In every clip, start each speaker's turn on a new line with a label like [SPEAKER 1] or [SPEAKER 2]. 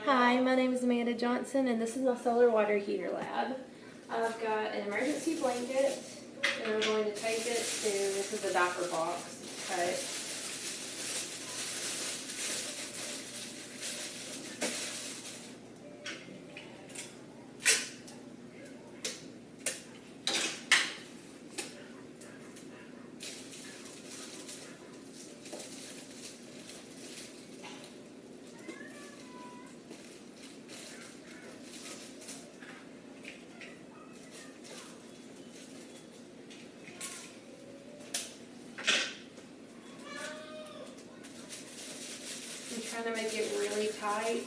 [SPEAKER 1] Hi, my name is Amanda Johnson, and this is my solar water heater lab. I've got an emergency blanket, and I'm going to tape it to, this is a diaper box. Okay. I'm trying to make it really tight.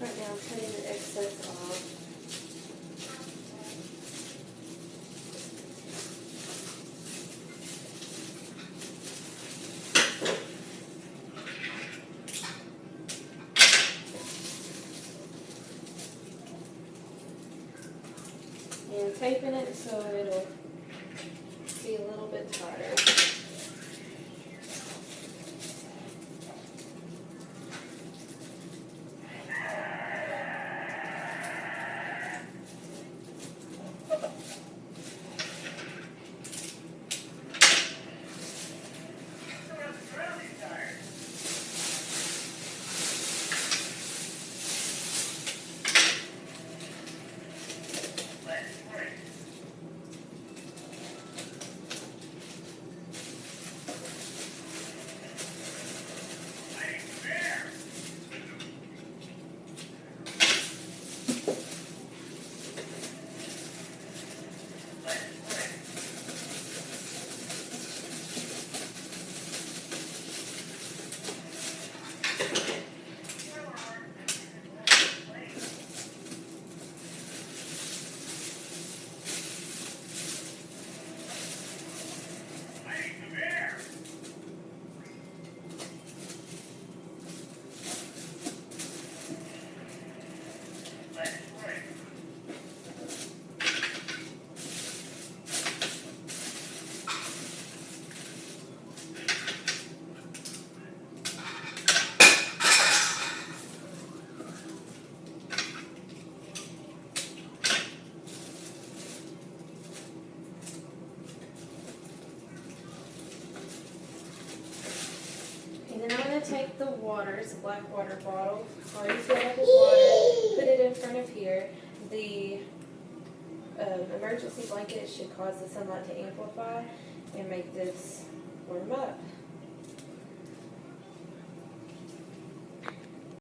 [SPEAKER 1] Right now I'm cutting the excess off. And taping it so it'll be a little bit tighter. And then I'm going to take the water, it's a black water bottle, already filled up with water, put it in front of here. The emergency blanket should cause the sunlight to amplify and make this warm up.